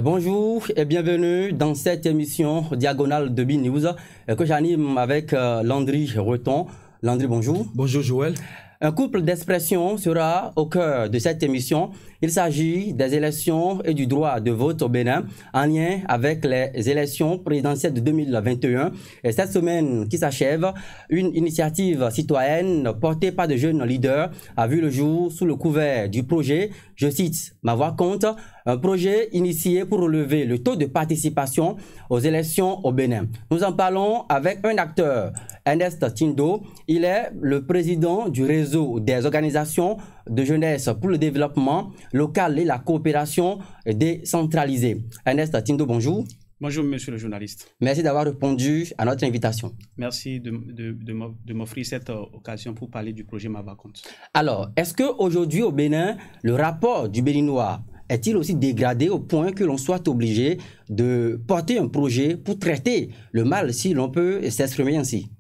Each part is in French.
Bonjour et bienvenue dans cette émission Diagonale de BNews que j'anime avec Landry Reton. Landry, bonjour. Bonjour Joël. Un couple d'expressions sera au cœur de cette émission. Il s'agit des élections et du droit de vote au Bénin en lien avec les élections présidentielles de 2021. Et cette semaine qui s'achève, une initiative citoyenne portée par de jeunes leaders a vu le jour sous le couvert du projet, je cite, Ma voix compte, un projet initié pour relever le taux de participation aux élections au Bénin. Nous en parlons avec un acteur, Ernest Tindo. Il est le président du réseau des organisations de jeunesse pour le développement local et la coopération décentralisée. Ernest Tindo, bonjour. Bonjour, monsieur le journaliste. Merci d'avoir répondu à notre invitation. Merci de m'offrir cette occasion pour parler du projet Ma voix compte. Alors, est-ce qu'aujourd'hui au Bénin, le rapport du Béninois est-il aussi dégradé au point que l'on soit obligé de porter un projet pour traiter le mal, si l'on peut s'exprimer ainsi?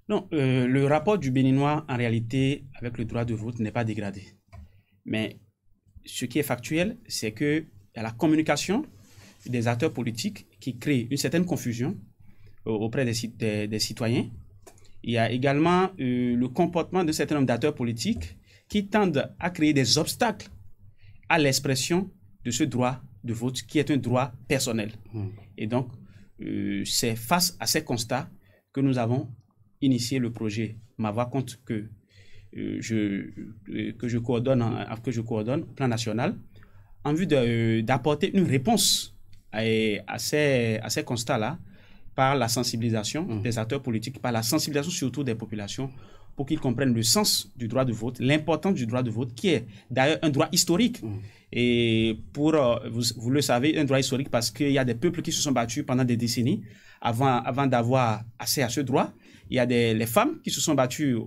Non, le rapport du Béninois, en réalité, avec le droit de vote, n'est pas dégradé. Mais ce qui est factuel, c'est qu'il y a la communication des acteurs politiques qui crée une certaine confusion auprès des citoyens. Il y a également le comportement d'un certain nombre d'acteurs politiques qui tendent à créer des obstacles à l'expression de ce droit de vote qui est un droit personnel. Et donc, c'est face à ces constats que nous avons initié le projet Ma voix compte que je coordonne au plan national en vue d'apporter une réponse à ces constats-là par la sensibilisation des acteurs politiques, par la sensibilisation surtout des populations pour qu'ils comprennent le sens du droit de vote, l'importance du droit de vote qui est d'ailleurs un droit historique. Et vous le savez, un droit historique parce qu'il y a des peuples qui se sont battus pendant des décennies avant d'avoir accès à ce droit. Il y a les femmes qui se sont battues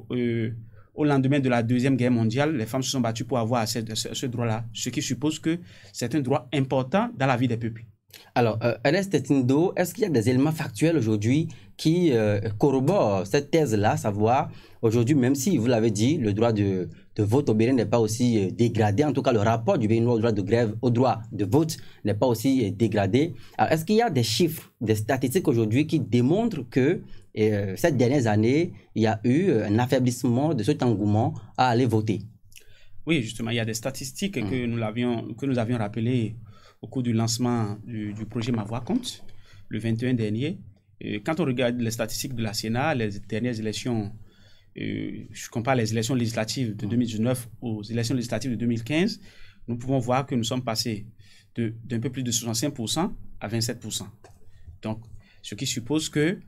au lendemain de la Deuxième Guerre mondiale. Les femmes se sont battues pour avoir accès à ce droit-là, ce qui suppose que c'est un droit important dans la vie des peuples. Alors, Ernest Tindo, est-ce qu'il y a des éléments factuels aujourd'hui qui corroborent cette thèse-là, savoir aujourd'hui, même si vous l'avez dit, le droit de vote au Bénin n'est pas aussi dégradé, en tout cas le rapport du Bénin au droit de grève, au droit de vote n'est pas aussi dégradé. Alors, est-ce qu'il y a des chiffres, des statistiques aujourd'hui qui démontrent que ces dernières années, il y a eu un affaiblissement de cet engouement à aller voter? Oui, justement, il y a des statistiques que nous avions rappelées au cours du lancement du projet Ma voix compte, le 21 dernier. Quand on regarde les statistiques de la Sénat, les dernières élections, je compare les élections législatives de 2019 aux élections législatives de 2015, nous pouvons voir que nous sommes passés d'un peu plus de 65% à 27%. Donc, ce qui suppose qu'il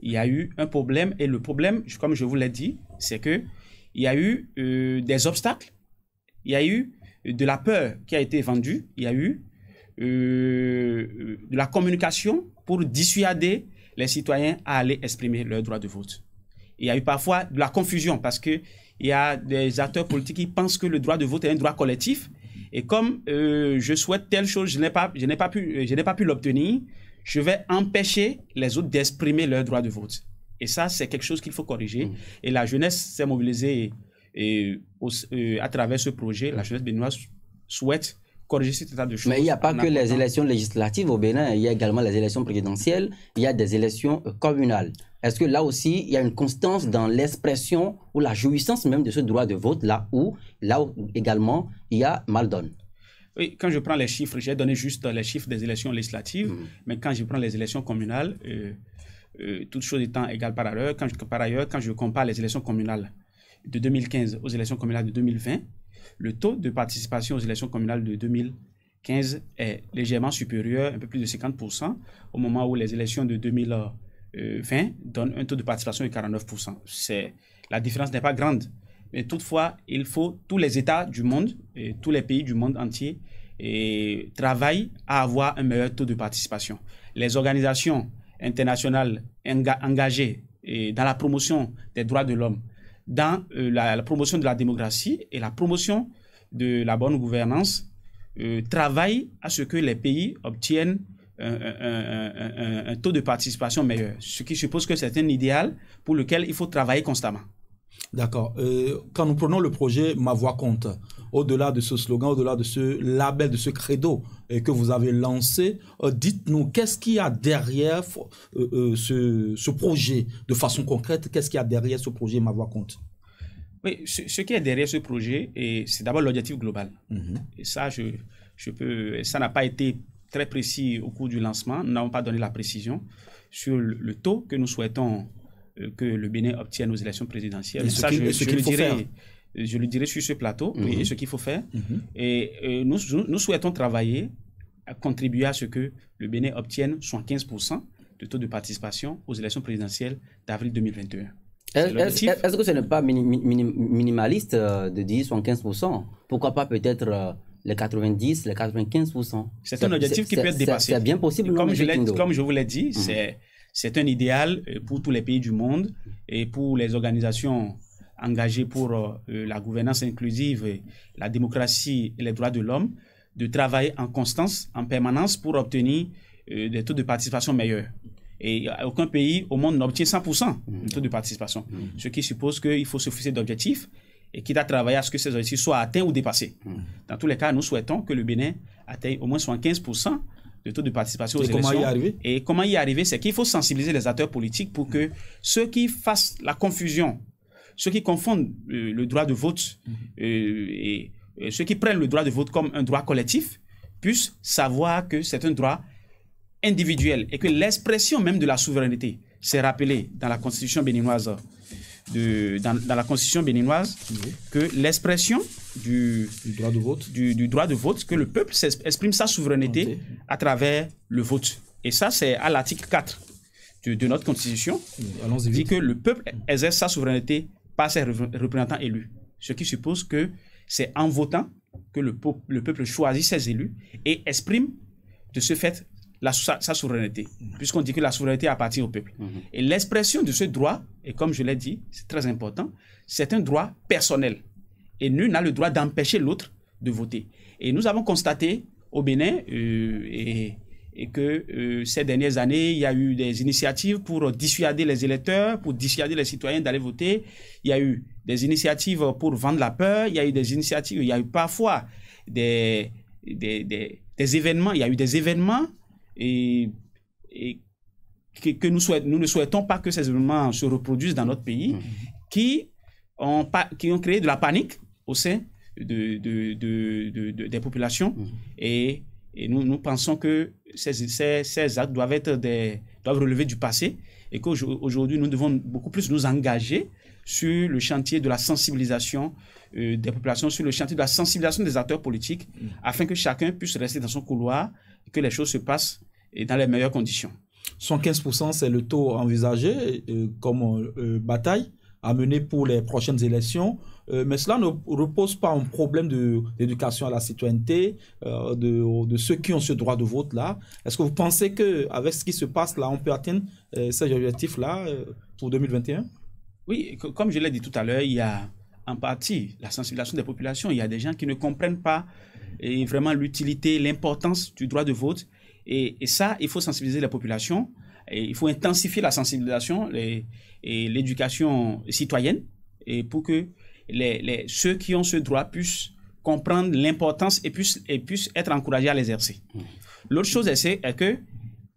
y a eu un problème. Et le problème, comme je vous l'ai dit, c'est qu'il y a eu des obstacles, il y a eu de la peur qui a été vendue, il y a eu de la communication pour dissuader les citoyens à aller exprimer leur droit de vote. Il y a eu parfois de la confusion parce qu'il y a des acteurs politiques qui pensent que le droit de vote est un droit collectif et comme je souhaite telle chose, je n'ai pas pu l'obtenir, je vais empêcher les autres d'exprimer leur droit de vote. Et ça, c'est quelque chose qu'il faut corriger. Et la jeunesse s'est mobilisée à travers ce projet. La jeunesse béninoise souhaite corriger cet état de choses. Mais il n'y a pas que les élections législatives au Bénin, il y a également les élections présidentielles, il y a des élections communales. Est-ce que là aussi, il y a une constance dans l'expression ou la jouissance même de ce droit de vote, là où également, il y a mal donne? Oui, quand je prends les chiffres, j'ai donné juste les chiffres des élections législatives, mais quand je prends les élections communales, toutes choses étant égales par ailleurs, quand je compare les élections communales de 2015 aux élections communales de 2020, le taux de participation aux élections communales de 2015 est légèrement supérieur, un peu plus de 50%, au moment où les élections de 2020 donnent un taux de participation de 49%. La différence n'est pas grande. Mais toutefois, il faut tous les États du monde, et tous les pays du monde entier travaillent à avoir un meilleur taux de participation. Les organisations internationales engagées dans la promotion des droits de l'homme, dans la promotion de la démocratie et la promotion de la bonne gouvernance, travaillent à ce que les pays obtiennent un taux de participation meilleur, ce qui suppose que c'est un idéal pour lequel il faut travailler constamment. D'accord. Quand nous prenons le projet Ma Voix compte, au-delà de ce slogan, au-delà de ce label, de ce credo que vous avez lancé, dites-nous, qu'est-ce qu'il y a derrière ce projet de façon concrète? Qu'est-ce qu'il y a derrière ce projet Ma Voix compte? Oui, ce qui est derrière ce projet, c'est d'abord l'objectif global. Et ça, ça n'a pas été très précis au cours du lancement. Nous n'avons pas donné la précision sur le taux que nous souhaitons que le Bénin obtienne aux élections présidentielles. Ça, je le dirai sur ce plateau, et ce qu'il faut faire. Et nous souhaitons travailler à contribuer à ce que le Bénin obtienne 75% de taux de participation aux élections présidentielles d'avril 2021. Est-ce que ce n'est pas minimaliste de dire 75%? Pourquoi pas peut-être les 90, les 95%? C'est un objectif qui peut être dépassé. C'est bien possible. Comme je vous l'ai dit, c'est un idéal pour tous les pays du monde et pour les organisations engagées pour la gouvernance inclusive, la démocratie et les droits de l'homme, de travailler en constance, en permanence pour obtenir des taux de participation meilleurs. Et aucun pays au monde n'obtient 100% de taux de participation. Ce qui suppose qu'il faut se fixer d'objectifs et qu'il doit travailler à ce que ces objectifs soient atteints ou dépassés. Dans tous les cas, nous souhaitons que le Bénin atteigne au moins 75% de taux de participation aux élections. Comment y arriver? Et comment y arriver? C'est qu'il faut sensibiliser les acteurs politiques pour que ceux qui fassent la confusion, ceux qui confondent le droit de vote et ceux qui prennent le droit de vote comme un droit collectif puissent savoir que c'est un droit individuel et que l'expression même de la souveraineté, c'est rappelé dans la constitution béninoise, dans la constitution béninoise, que l'expression du droit de vote, que le peuple exprime sa souveraineté à travers le vote. Et ça, c'est à l'article 4 de notre constitution, dit que le peuple exerce sa souveraineté par ses représentants élus. Ce qui suppose que c'est en votant que le peuple choisit ses élus et exprime de ce fait sa souveraineté, puisqu'on dit que la souveraineté appartient au peuple. Et l'expression de ce droit, et comme je l'ai dit, c'est très important, c'est un droit personnel. Et nul n'a le droit d'empêcher l'autre de voter. Et nous avons constaté au Bénin et que ces dernières années, il y a eu des initiatives pour dissuader les électeurs, pour dissuader les citoyens d'aller voter. Il y a eu des initiatives pour vendre la peur. Il y a eu des initiatives, il y a eu parfois des événements. Il y a eu des événements et que nous ne souhaitons pas que ces événements se reproduisent dans notre pays, qui ont créé de la panique au sein des populations. Et nous pensons que ces actes doivent relever du passé et qu'aujourd'hui, nous devons beaucoup plus nous engager sur le chantier de la sensibilisation des populations, sur le chantier de la sensibilisation des acteurs politiques, afin que chacun puisse rester dans son couloir et que les choses se passent dans les meilleures conditions. 115%, c'est le taux envisagé comme bataille à mener pour les prochaines élections. Mais cela ne repose pas un problème d'éducation à la citoyenneté de ceux qui ont ce droit de vote-là. Est-ce que vous pensez qu'avec ce qui se passe là, on peut atteindre ces objectifs-là pour 2021? Oui, comme je l'ai dit tout à l'heure, il y a en partie la sensibilisation des populations. Il y a des gens qui ne comprennent pas vraiment l'utilité, l'importance du droit de vote. Et ça, il faut sensibiliser les populations. Et il faut intensifier la sensibilisation et l'éducation citoyenne et pour que ceux qui ont ce droit puissent comprendre l'importance et puissent être encouragés à l'exercer. L'autre chose, c'est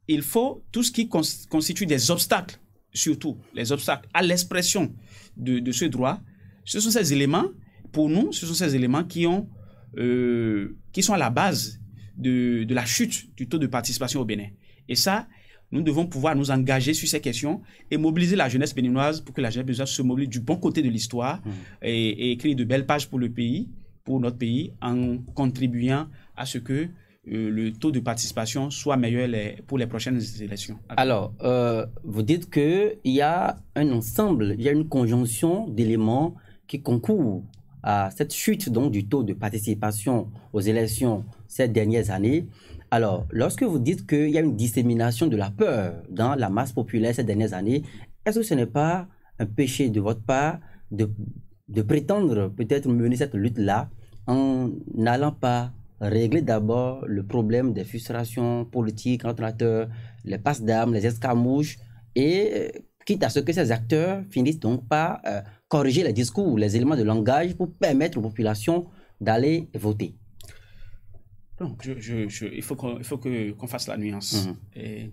qu'il faut tout ce qui constitue des obstacles, surtout les obstacles à l'expression de ce droit. Ce sont ces éléments, pour nous, ce sont ces éléments qui sont à la base de la chute du taux de participation au Bénin. Et ça, nous devons pouvoir nous engager sur ces questions et mobiliser la jeunesse béninoise pour que la jeunesse béninoise se mobilise du bon côté de l'histoire et écrire de belles pages pour notre pays, en contribuant à ce que le taux de participation soit meilleur pour les prochaines élections. Alors, vous dites qu'il y a un ensemble, il y a une conjonction d'éléments qui concourent à cette chute donc, du taux de participation aux élections ces dernières années. Alors, lorsque vous dites qu'il y a une dissémination de la peur dans la masse populaire ces dernières années, est-ce que ce n'est pas un péché de votre part de prétendre peut-être mener cette lutte-là en n'allant pas régler d'abord le problème des frustrations politiques entre acteurs, les passes d'armes, les escarmouches, et quitte à ce que ces acteurs finissent donc par corriger les discours, les éléments de langage pour permettre aux populations d'aller voter? Non, il faut qu'on fasse la nuance. Et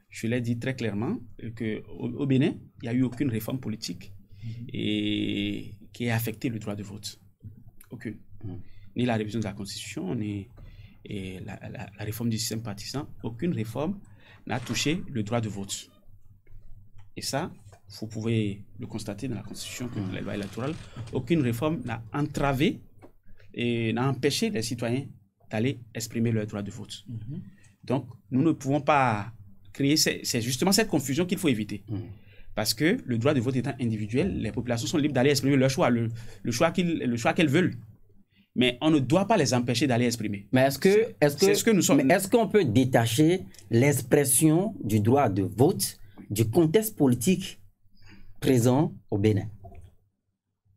je l'ai dit très clairement qu'au Bénin, il n'y a eu aucune réforme politique et qui a affecté le droit de vote. Aucune. Ni la révision de la Constitution, ni la réforme du système partisan. Aucune réforme n'a touché le droit de vote. Et ça, vous pouvez le constater dans la Constitution, que la loi électorale, aucune réforme n'a entravé et n'a empêché les citoyens d'aller exprimer leur droit de vote. Donc, nous ne pouvons pas créer... C'est justement cette confusion qu'il faut éviter. Parce que le droit de vote étant individuel, les populations sont libres d'aller exprimer leur choix, le choix qu'elles veulent. Mais on ne doit pas les empêcher d'aller exprimer. Mais est-ce qu'on peut détacher l'expression du droit de vote du contexte politique présent au Bénin?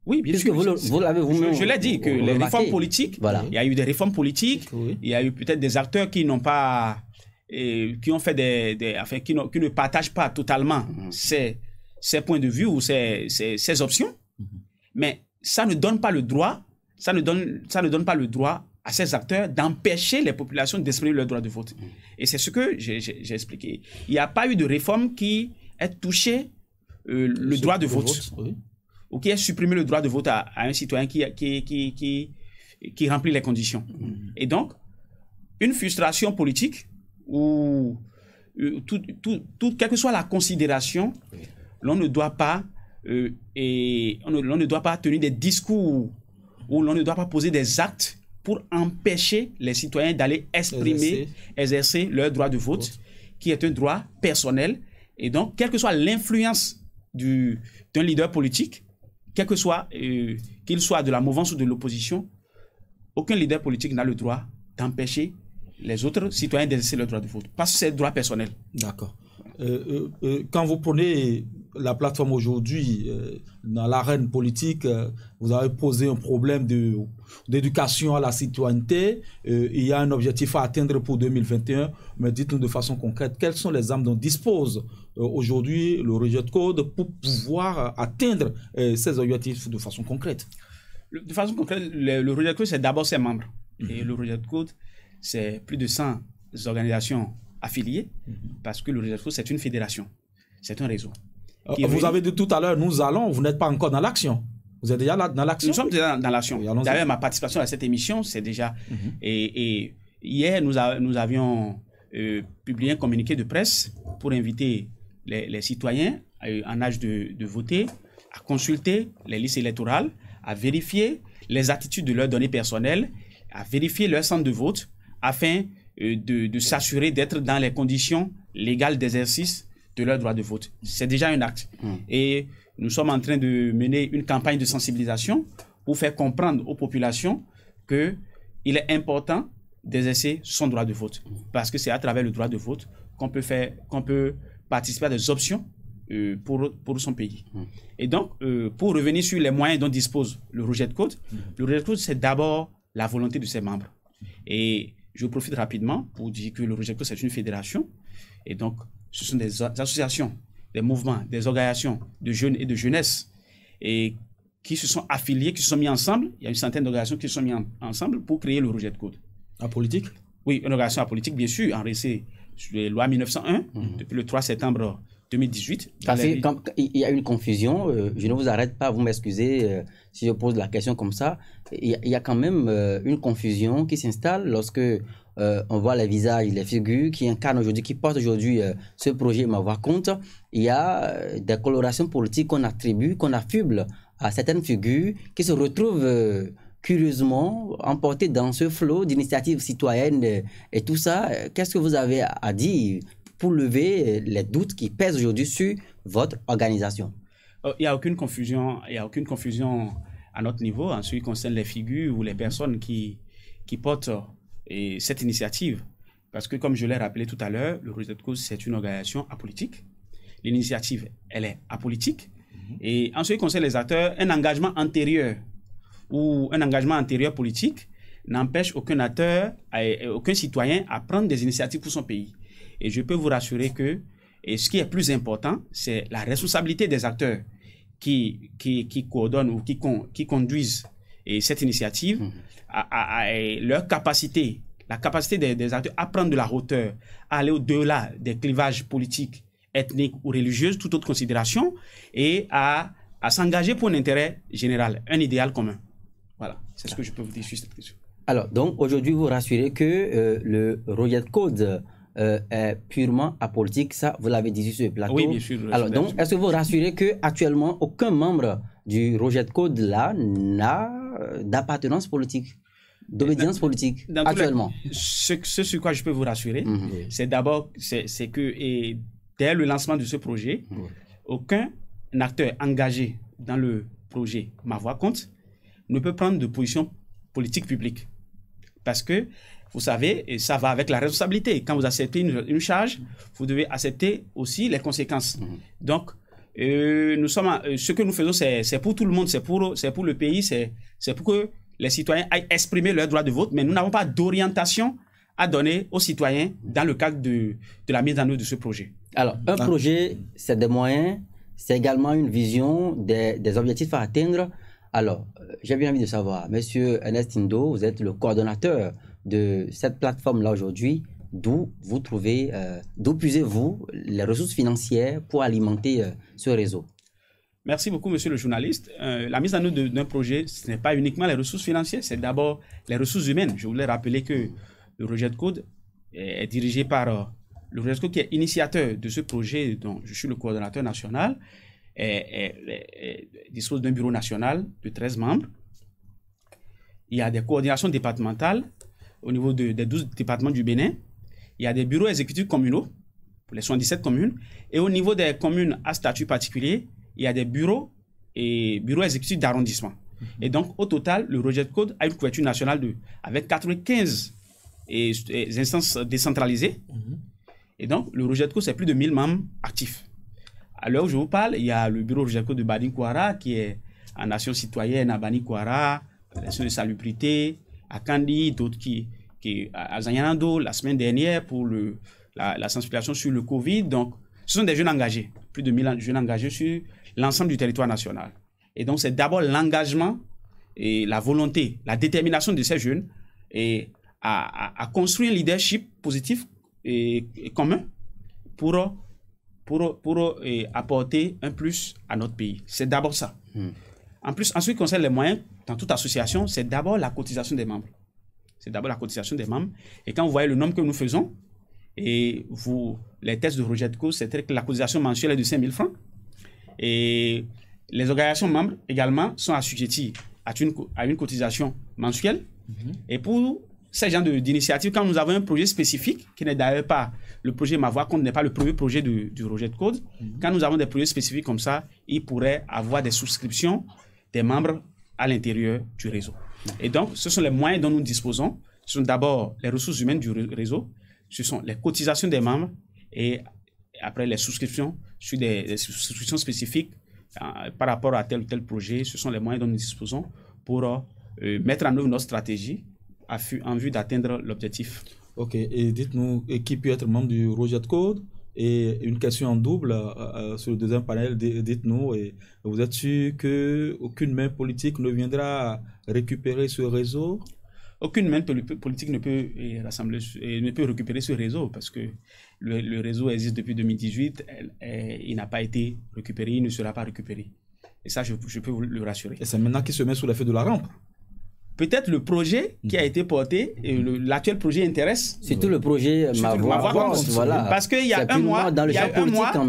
Oui, bien sûr. Je l'ai dit, que les réformes politiques, il y a eu des réformes politiques, il y a eu peut-être des acteurs qui n'ont pas, qui ont fait qui ne partagent pas totalement ces points de vue ou ces options, mais ça ne donne pas le droit, ça ne donne pas le droit à ces acteurs d'empêcher les populations d'exprimer leur droit de vote. Et c'est ce que j'ai expliqué. Il n'y a pas eu de réforme qui ait touché le droit de vote. Ou qui ait supprimé le droit de vote à un citoyen qui remplit les conditions. Et donc, une frustration politique ou quelle que soit la considération, l'on ne doit pas tenir des discours ou l'on ne doit pas poser des actes pour empêcher les citoyens d'aller exercer leur droit de vote, qui est un droit personnel. Et donc, quelle que soit l'influence d'un leader politique, quel que soit qu'il soit de la mouvance ou de l'opposition, aucun leader politique n'a le droit d'empêcher les autres citoyens d'exercer leur droit de vote, parce que c'est un droit personnel. D'accord. Quand vous prenez la plateforme aujourd'hui dans l'arène politique, vous avez posé un problème d'éducation à la citoyenneté. Il y a un objectif à atteindre pour 2021, mais dites-nous de façon concrète, quelles sont les armes dont dispose aujourd'hui le Rejet Code pour pouvoir atteindre ces objectifs de façon concrète? De façon concrète, le Rejet Code, c'est d'abord ses membres. Et le Rejet Code, c'est plus de 100 organisations affiliées, parce que le Rejet Code, c'est une fédération, c'est un réseau. Vous avez dit tout à l'heure, nous allons, vous n'êtes pas encore dans l'action. Vous êtes déjà là, dans l'action? Nous sommes déjà dans l'action. D'ailleurs, ma participation à cette émission, c'est déjà... Et hier, nous avions publié un communiqué de presse pour inviter les citoyens en âge de voter à consulter les listes électorales, à vérifier les attitudes de leurs données personnelles, à vérifier leur centre de vote, afin de s'assurer d'être dans les conditions légales d'exercice de leur droit de vote. C'est déjà un acte. Et nous sommes en train de mener une campagne de sensibilisation pour faire comprendre aux populations qu'il est important d'exercer son droit de vote. Parce que c'est à travers le droit de vote qu'on peut participer à des options pour son pays. Et donc, pour revenir sur les moyens dont dispose le Rejet Code, le Rejet Code, c'est d'abord la volonté de ses membres. Et je profite rapidement pour dire que le Rejet Code, c'est une fédération. Et donc, ce sont des associations, des mouvements, des organisations de jeunes et de jeunesse et qui se sont affiliés, qui se sont mis ensemble. Il y a une centaine d'organisations qui se sont mis ensemble pour créer le Rejet Code. Apolitique? Oui, une organisation apolitique, bien sûr, enregistrée sur les lois 1901, depuis le 3 septembre 2018. Parce que quand il y a une confusion, je ne vous arrête pas, vous m'excusez si je pose la question comme ça. Il y a quand même une confusion qui s'installe lorsque on voit les visages, les figures qui incarnent aujourd'hui, qui portent aujourd'hui ce projet Ma Voix Compte. Il y a des colorations politiques qu'on attribue, qu'on affuble à certaines figures qui se retrouvent curieusement emportées dans ce flot d'initiatives citoyennes et tout ça. Qu'est-ce que vous avez à dire pour lever les doutes qui pèsent aujourd'hui sur votre organisation? Il n'y a aucune confusion, à notre niveau en ce qui concerne les figures ou les personnes qui portent cette initiative. Parce que, comme je l'ai rappelé tout à l'heure, le Rejet Code, c'est une organisation apolitique. L'initiative, elle est apolitique. Et en ce qui concerne les acteurs, un engagement antérieur politique n'empêche aucun acteur, aucun citoyen à prendre des initiatives pour son pays. Et je peux vous rassurer que ce qui est plus important, c'est la responsabilité des acteurs qui coordonnent ou qui conduisent cette initiative, leur capacité, la capacité des acteurs à prendre de la hauteur, à aller au-delà des clivages politiques, ethniques ou religieux, toute autre considération, et à s'engager pour un intérêt général, un idéal commun. Voilà, c'est ce que je peux vous dire sur cette question. Alors, donc, aujourd'hui, vous rassurez que le Roget Code est purement apolitique, ça, vous l'avez dit sur le plateau. Oui, bien sûr. Alors, donc, est-ce que vous rassurez qu'actuellement, aucun membre du Roget Code là n'a d'appartenance politique, d'obédience politique, actuellement? Ce sur quoi je peux vous rassurer, c'est d'abord, c'est que dès le lancement de ce projet, aucun acteur engagé dans le projet Ma Voix Compte ne peut prendre de position politique publique. Parce que, vous savez, et ça va avec la responsabilité. Quand vous acceptez une charge, vous devez accepter aussi les conséquences. Donc, ce que nous faisons, c'est pour tout le monde, c'est pour le pays, c'est pour que les citoyens aillent exprimer leur droit de vote, mais nous n'avons pas d'orientation à donner aux citoyens dans le cadre de la mise en œuvre de ce projet. Alors, un projet, c'est des moyens, c'est également une vision des objectifs à atteindre. Alors, j'ai bien envie de savoir, Monsieur Ernest Indo, vous êtes le coordonnateur de cette plateforme-là aujourd'hui. D'où puisez-vous les ressources financières pour alimenter ce réseau? Merci beaucoup, monsieur le journaliste. La mise en œuvre d'un projet, ce n'est pas uniquement les ressources financières, c'est d'abord les ressources humaines. Je voulais rappeler que le Roget Code est dirigé par le Roget Code qui est initiateur de ce projet, dont je suis le coordonnateur national, dispose d'un bureau national de 13 membres. Il y a des coordinations départementales au niveau des 12 départements du Bénin. Il y a des bureaux exécutifs communaux pour les 77 communes. Et au niveau des communes à statut particulier, il y a des bureaux exécutifs d'arrondissement. Et donc, au total, le Roget Code a une couverture nationale avec 95 instances décentralisées. Et donc, le Roget Code, c'est plus de 1000 membres actifs. À l'heure où je vous parle, il y a le bureau Roget Code de Bani Kouara qui est en action citoyenne à Bani Kouara, l'action de salubrité, à Kandi, d'autres qui à Zanyanando la semaine dernière pour la sensibilisation sur le Covid. Donc, ce sont des jeunes engagés, plus de 1000 jeunes engagés sur l'ensemble du territoire national. Et donc, c'est d'abord l'engagement et la volonté, la détermination de ces jeunes à construire un leadership positif et commun pour apporter un plus à notre pays. C'est d'abord ça. En plus, en ce qui concerne les moyens, dans toute association, c'est d'abord la cotisation des membres. C'est d'abord la cotisation des membres. Et quand vous voyez le nombre que nous faisons, et les tests de Roget Code, c'est que la cotisation mensuelle est de 5 000 francs. Et les organisations membres également sont assujetties à une cotisation mensuelle. Et pour ces genres d'initiatives, quand nous avons un projet spécifique, qui n'est d'ailleurs pas le projet Ma Voix Compte, n'est pas le premier projet du Roget Code, quand nous avons des projets spécifiques comme ça, il pourrait avoir des souscriptions des membres à l'intérieur du réseau. Et donc, ce sont les moyens dont nous disposons. Ce sont d'abord les ressources humaines du réseau, ce sont les cotisations des membres et après les souscriptions sur des souscriptions spécifiques par rapport à tel ou tel projet. Ce sont les moyens dont nous disposons pour mettre en œuvre notre stratégie en vue d'atteindre l'objectif. Ok, et dites-nous, qui peut être membre du Roget Code? Et une question en double sur le deuxième panel, dites-nous, vous êtes sûr qu'aucune main politique ne viendra récupérer ce réseau? Aucune main politique ne peut récupérer ce réseau parce que le réseau existe depuis 2018, il n'a pas été récupéré, il ne sera pas récupéré. Et ça, je peux vous le rassurer. Et c'est maintenant qu'il se met sous l'effet de la rampe? Peut-être le projet qui a été porté, l'actuel projet intéresse. Surtout le projet Ma Voix Compte, voilà. Parce qu'il y a un mois,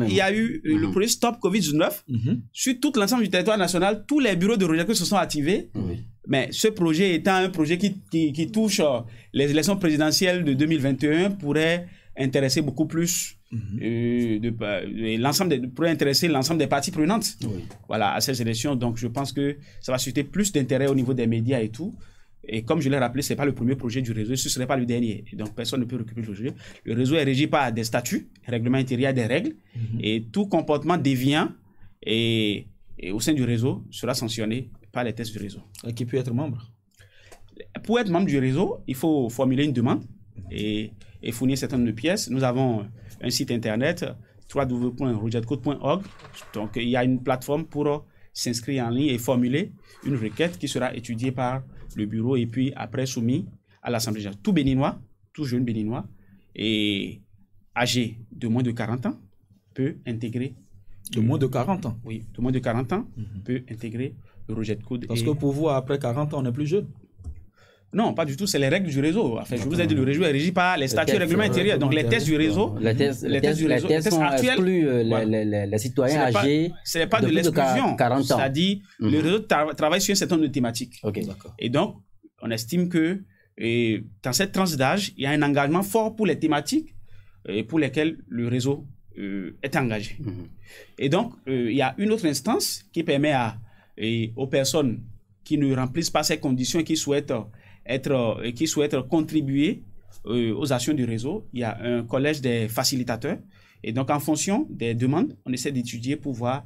il y a eu le projet Stop Covid-19. Sur tout l'ensemble du territoire national, tous les bureaux de Roget Code se sont activés. Mais ce projet étant un projet qui touche les élections présidentielles de 2021 pourrait intéresser beaucoup plus pourrait intéresser l'ensemble des parties prenantes voilà, à ces élections. Donc, je pense que ça va susciter plus d'intérêt au niveau des médias et tout. Et comme je l'ai rappelé, ce n'est pas le premier projet du réseau, ce ne serait pas le dernier. Et donc, personne ne peut récupérer le projet. Le réseau est régi par des statuts, règlements intérieurs, des règles. Et tout comportement déviant au sein du réseau sera sanctionné par les tests du réseau. Et qui peut être membre? Pour être membre du réseau, il faut formuler une demande et fournir certaines de pièces. Nous avons un site internet www.rogetcode.org. Donc, il y a une plateforme pour s'inscrire en ligne et formuler une requête qui sera étudiée par le bureau et puis après soumise à l'Assemblée générale. Tout Béninois, tout jeune Béninois et âgé de moins de 40 ans peut intégrer. De moins de 40 ans? Oui, de moins de 40 ans peut intégrer le rejet de code. Parce que pour vous, après 40 ans, on est plus jeune? Non, pas du tout, c'est les règles du réseau. Enfin, je vous ai dit, le réseau est régi par les statuts et règlements intérieurs. Donc, les tests du réseau, les tests excluent les citoyens âgés. Ce n'est pas de l'exclusion. 40 ans. C'est-à-dire, le réseau travaille sur un certain nombre de thématiques. Okay. Et donc, on estime que dans cette tranche d'âge, il y a un engagement fort pour les thématiques pour lesquelles le réseau est engagé. Et donc, il y a une autre instance qui permet aux personnes qui ne remplissent pas ces conditions et qui souhaitent contribuer aux actions du réseau. Il y a un collège des facilitateurs. Et donc, en fonction des demandes, on essaie d'étudier pour voir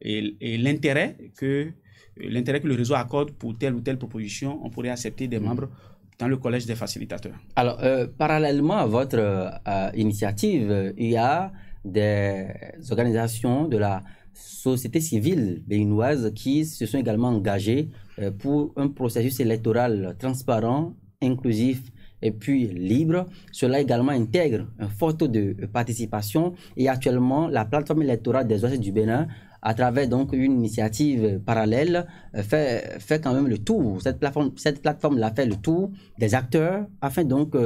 l'intérêt que le réseau accorde pour telle ou telle proposition. On pourrait accepter des membres dans le collège des facilitateurs. Alors, parallèlement à votre initiative, il y a des organisations de la société civile béninoise qui se sont également engagées pour un processus électoral transparent, inclusif et puis libre. Cela également intègre un fort taux de participation et actuellement la plateforme électorale des OAS du Bénin, à travers donc une initiative parallèle, fait quand même le tour. Cette plateforme-là fait le tour des acteurs afin donc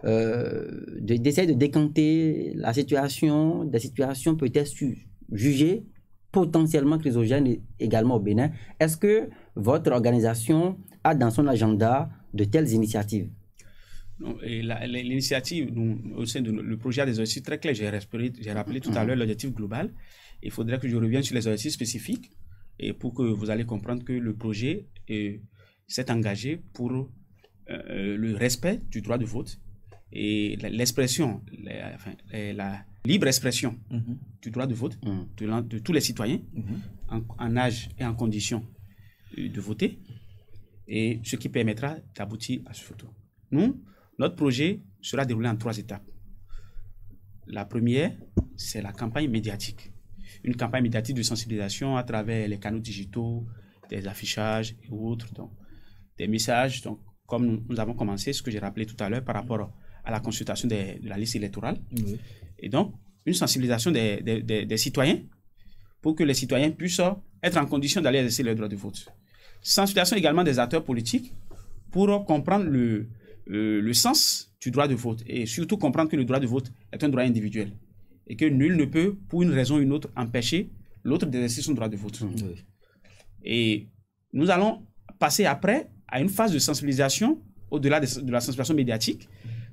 d'essayer de décanter la situation, des situations peut-être jugées potentiellement chrysogènes également au Bénin. Est-ce que votre organisation a dans son agenda de telles initiatives? L'initiative, au sein du projet des objectifs très clairs, j'ai rappelé tout à l'heure l'objectif global. Il faudrait que je revienne sur les objectifs spécifiques et pour que vous allez comprendre que le projet s'est engagé pour le respect du droit de vote et l'expression, la libre expression du droit de vote de tous les citoyens en âge et en condition de voter, et ce qui permettra d'aboutir à ce photo. Notre projet sera déroulé en 3 étapes. La première, c'est la campagne médiatique. Une campagne médiatique de sensibilisation à travers les canaux digitaux, des affichages et autres, donc, des messages, donc, comme nous avons commencé, ce que j'ai rappelé tout à l'heure par rapport à la consultation de la liste électorale. Et donc, une sensibilisation des citoyens pour que les citoyens puissent être en condition d'aller exercer leur droit de vote. Sensibilisation également des acteurs politiques pour comprendre le sens du droit de vote et surtout comprendre que le droit de vote est un droit individuel et que nul ne peut, pour une raison ou une autre, empêcher l'autre d'exercer son droit de vote. Et nous allons passer après à une phase de sensibilisation, au-delà de la sensibilisation médiatique,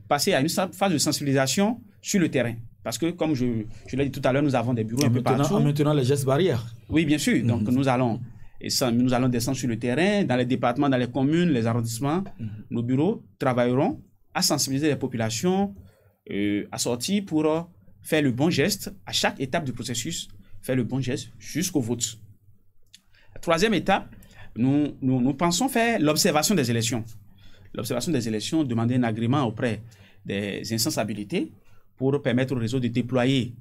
passer à une phase de sensibilisation sur le terrain. Parce que, comme je l'ai dit tout à l'heure, nous avons des bureaux un peu partout. En maintenant les gestes barrières. Oui, bien sûr. Donc, nous allons descendre sur le terrain, dans les départements, dans les communes, les arrondissements. Nos bureaux travailleront à sensibiliser les populations, à sortir pour faire le bon geste à chaque étape du processus, faire le bon geste jusqu'au vote. La 3e étape, nous pensons faire l'observation des élections. L'observation des élections, demander un agrément auprès des instances habilitées pour permettre au réseau de déployer,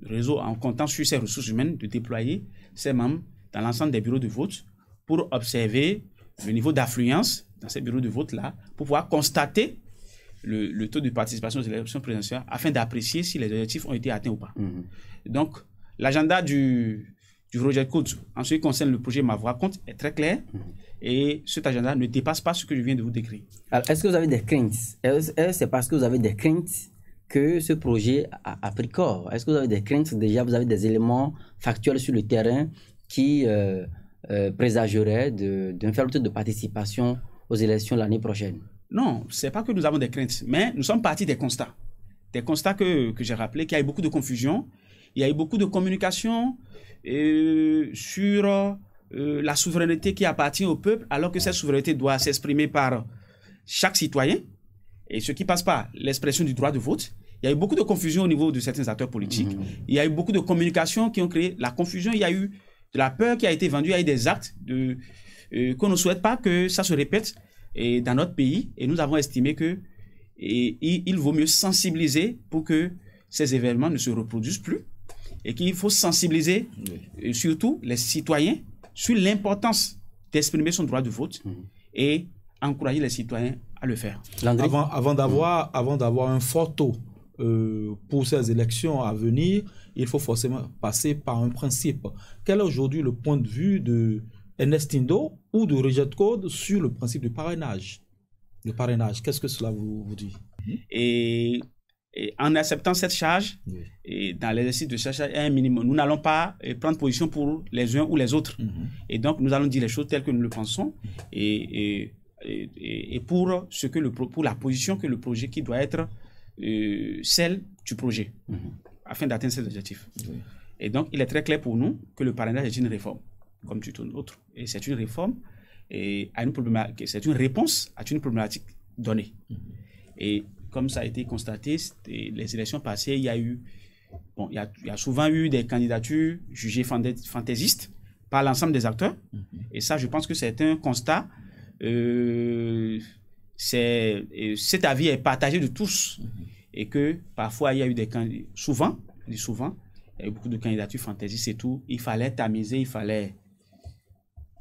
le réseau en comptant sur ses ressources humaines, de déployer ses membres dans l'ensemble des bureaux de vote pour observer le niveau d'affluence dans ces bureaux de vote-là, pour pouvoir constater le taux de participation aux élections présidentielles afin d'apprécier si les objectifs ont été atteints ou pas. Donc, l'agenda du Roger Code, en ce qui concerne le projet Ma Voix Compte, est très clair et cet agenda ne dépasse pas ce que je viens de vous décrire. Alors, est-ce que vous avez des craintes? C'est parce que vous avez des craintes que ce projet a pris corps? Est-ce que vous avez des craintes déjà? Vous avez des éléments factuels sur le terrain qui présageraient d'un faible taux de participation aux élections l'année prochaine? Non, ce n'est pas que nous avons des craintes, mais nous sommes partis des constats. Des constats que j'ai rappelés, qu'il y a eu beaucoup de confusion, il y a eu beaucoup de communication sur la souveraineté qui appartient au peuple, alors que cette souveraineté doit s'exprimer par chaque citoyen, et ce qui passe par l'expression du droit de vote. Il y a eu beaucoup de confusion au niveau de certains acteurs politiques. Il y a eu beaucoup de communication qui ont créé la confusion. Il y a eu de la peur qui a été vendue. Il y a eu des actes qu'on ne souhaite pas que ça se répète dans notre pays. Et nous avons estimé que il vaut mieux sensibiliser pour que ces événements ne se reproduisent plus. Et qu'il faut sensibiliser surtout les citoyens sur l'importance d'exprimer son droit de vote et encourager les citoyens à le faire. Avant d'avoir un fort taux pour ces élections à venir, il faut forcément passer par un principe. Quel est aujourd'hui le point de vue de Ernest Tindo ou de Reject Code sur le principe du parrainage? Le parrainage, qu'est-ce que cela vous dit? Et en acceptant cette charge, et dans l'exercice de cette charge, un minimum, nous n'allons pas prendre position pour les uns ou les autres. Et donc, nous allons dire les choses telles que nous le pensons et pour la position que le projet qui doit être celle du projet afin d'atteindre ces objectifs. Et donc, il est très clair pour nous que le parrainage est une réforme, comme tout autre. Et c'est une réforme et c'est une réponse à une problématique donnée. Et comme ça a été constaté, les élections passées, il y a souvent eu des candidatures jugées fantaisistes par l'ensemble des acteurs. Et ça, je pense que c'est un constat. Cet avis est partagé de tous. Et que parfois, il y a eu souvent, il y a eu beaucoup de candidatures fantaisistes et tout. Il fallait tamiser, il fallait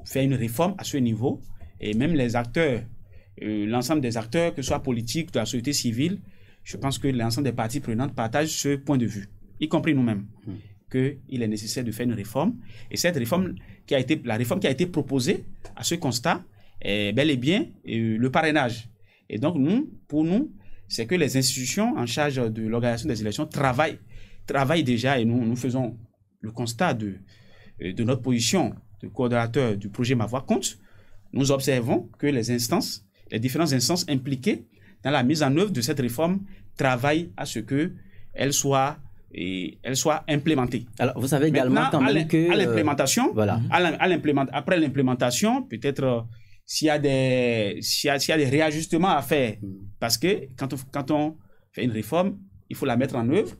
faire une réforme à ce niveau. Et même les acteurs, l'ensemble des acteurs, que ce soit politiques, de la société civile, je pense que l'ensemble des parties prenantes partagent ce point de vue, y compris nous-mêmes, qu'il est nécessaire de faire une réforme. Et cette réforme la réforme qui a été proposée à ce constat est bel et bien le parrainage. Et donc, pour nous, c'est que les institutions en charge de l'organisation des élections travaillent déjà, et nous faisons le constat de notre position de coordonnateur du projet Ma Voix Compte. Nous observons que les différentes instances impliquées dans la mise en œuvre de cette réforme travaillent à ce qu'elle soit implémentée. Alors, vous savez également maintenant, quand même que... À l'implémentation, voilà. Après l'implémentation, peut-être s'il y a des réajustements à faire, parce que quand on fait une réforme, il faut la mettre en œuvre,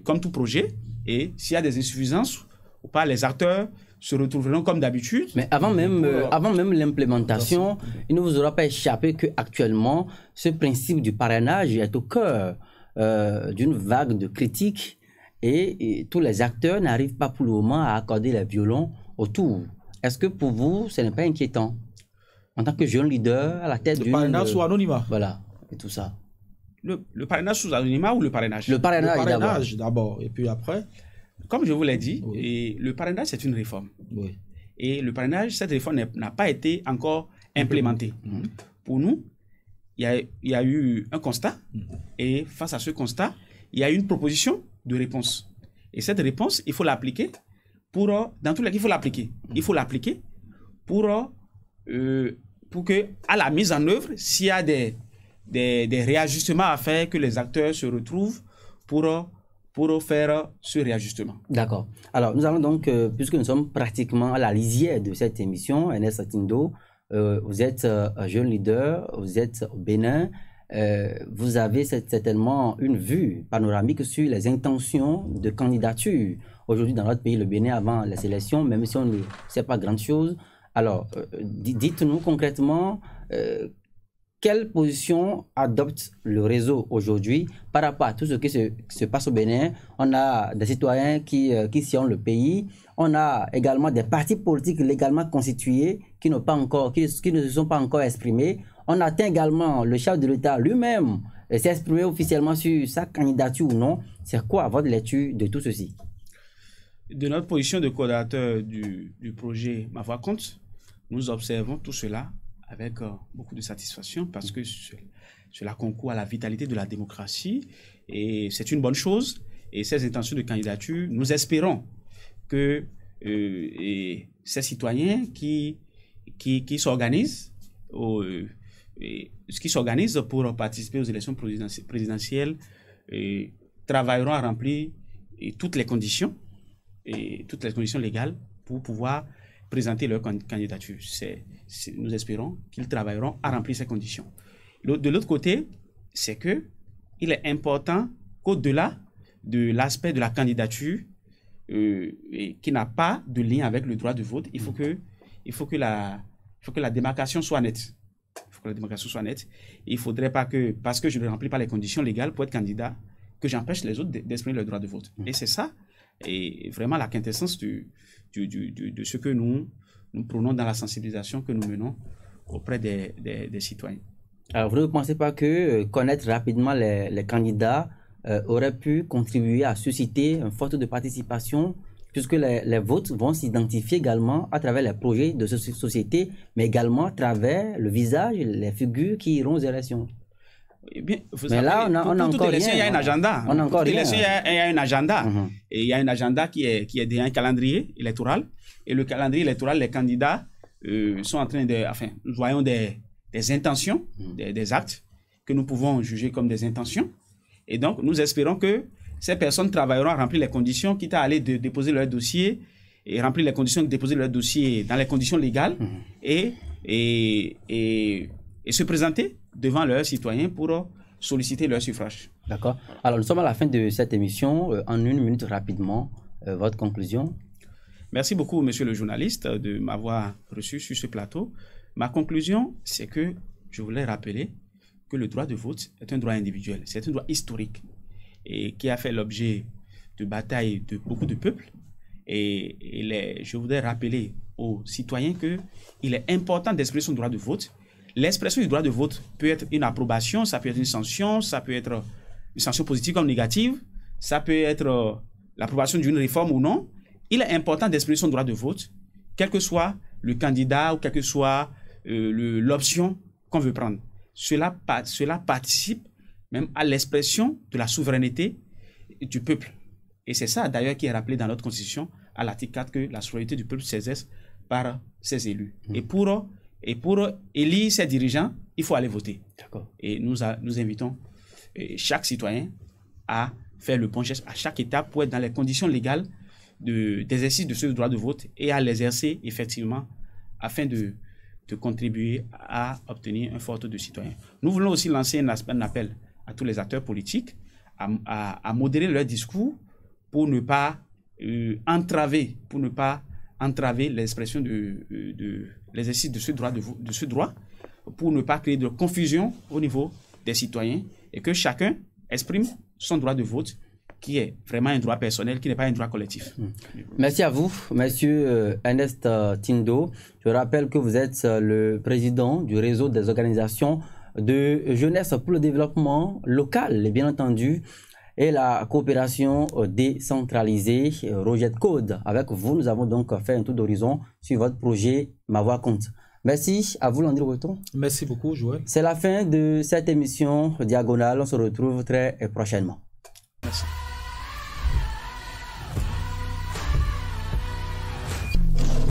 comme tout projet, et s'il y a des insuffisances ou pas, les acteurs se retrouveront comme d'habitude. Mais avant même l'implémentation, il ne vous aura pas échappé qu'actuellement, ce principe du parrainage est au cœur d'une vague de critiques et tous les acteurs n'arrivent pas pour le moment à accorder les violons autour. Est-ce que pour vous, ce n'est pas inquiétant? En tant que jeune leader à la tête du parrainage sous anonymat. Voilà, et tout ça. Le parrainage sous anonymat ou le parrainage? Le parrainage d'abord, et puis après. Comme je vous l'ai dit, et le parrainage, c'est une réforme. Oui. Et le parrainage, cette réforme n'a pas été encore implémentée. Pour nous, il y a eu un constat, et face à ce constat, il y a eu une proposition de réponse. Et cette réponse, il faut l'appliquer dans tous les cas, il faut l'appliquer. Il faut l'appliquer pour que, à la mise en œuvre, s'il y a des réajustements à faire, que les acteurs se retrouvent pour faire ce réajustement. D'accord. Alors, nous allons donc, puisque nous sommes pratiquement à la lisière de cette émission, Ernest Tindo, vous êtes un jeune leader, vous êtes au Bénin, vous avez certainement une vue panoramique sur les intentions de candidature aujourd'hui dans notre pays, le Bénin, avant les élections, même si on ne sait pas grand-chose. Alors, dites-nous concrètement quelle position adopte le réseau aujourd'hui par rapport à tout ce qui se passe au Bénin? On a des citoyens qui sillonnent le pays. On a également des partis politiques légalement constitués qui ne se sont pas encore exprimés. On atteint également le chef de l'État lui-même s'est exprimé officiellement sur sa candidature ou non. C'est quoi votre lecture de tout ceci? De notre position de coordonnateur du projet Ma Voix Compte, nous observons tout cela avec beaucoup de satisfaction parce que cela concourt à la vitalité de la démocratie et c'est une bonne chose. Et ces intentions de candidature, nous espérons que ces citoyens qui s'organisent pour participer aux élections présidentielles travailleront à remplir toutes les conditions légales pour pouvoir présenter leur candidature. Nous espérons qu'ils travailleront à remplir ces conditions. De l'autre côté, c'est qu'il est important qu'au-delà de l'aspect de la candidature qui n'a pas de lien avec le droit de vote, il faut que la démarcation soit nette. Il ne faudrait pas que, parce que je ne remplis pas les conditions légales pour être candidat, que j'empêche les autres d'exprimer leur droit de vote. Et c'est ça est vraiment la quintessence de ce que nous prenons dans la sensibilisation que nous menons auprès des citoyens. Alors, vous ne pensez pas que connaître rapidement les candidats aurait pu contribuer à susciter une forte de participation, puisque les votes vont s'identifier également à travers les projets de société, mais également à travers le visage, les figures qui iront aux élections? Eh bien, vous mais savez, là, on a encore élection, il y a un agenda. On a encore rien. Il y a un agenda. Et il y a un agenda qui est déjà un calendrier électoral. Et le calendrier électoral, les candidats sont en train de... Enfin, nous voyons des intentions, des actes que nous pouvons juger comme des intentions. Et donc, nous espérons que ces personnes travailleront à remplir les conditions, quitte à aller déposer leur dossier et remplir les conditions de déposer leur dossier dans les conditions légales et se présenter devant leurs citoyens pour solliciter leur suffrage. D'accord. Alors, nous sommes à la fin de cette émission. En 1 minute, rapidement, votre conclusion. Merci beaucoup, monsieur le journaliste, de m'avoir reçu sur ce plateau. Ma conclusion, c'est que je voulais rappeler que le droit de vote est un droit individuel. C'est un droit historique et qui a fait l'objet de batailles de beaucoup de peuples. Je voudrais rappeler aux citoyens qu'il est important d'exprimer son droit de vote. L'expression du droit de vote peut être une approbation, ça peut être une sanction, ça peut être une sanction positive comme négative, ça peut être l'approbation d'une réforme ou non. Il est important d'exprimer son droit de vote, quel que soit le candidat ou quelle que soit l'option qu'on veut prendre. Cela participe même à l'expression de la souveraineté du peuple. Et c'est ça d'ailleurs qui est rappelé dans notre constitution à l'article 4 que la souveraineté du peuple s'exerce par ses élus. Et pour élire ses dirigeants, il faut aller voter. Et nous invitons chaque citoyen à faire le bon geste à chaque étape pour être dans les conditions légales d'exercice de ce droit de vote et à l'exercer effectivement afin de contribuer à obtenir un fort taux de citoyens. Nous voulons aussi lancer un appel à tous les acteurs politiques à modérer leur discours pour ne pas entraver l'expression de l'exercice de ce droit, pour ne pas créer de confusion au niveau des citoyens et que chacun exprime son droit de vote qui est vraiment un droit personnel, qui n'est pas un droit collectif. Merci à vous, monsieur Ernest Tindo. Je rappelle que vous êtes le président du réseau des organisations de jeunesse pour le développement local, et bien entendu, et la coopération décentralisée, Rogette Code. Avec vous, nous avons donc fait un tour d'horizon sur votre projet Ma Voix Compte. Merci à vous, Landry Breton. Merci beaucoup, Joël. C'est la fin de cette émission Diagonale. On se retrouve très prochainement.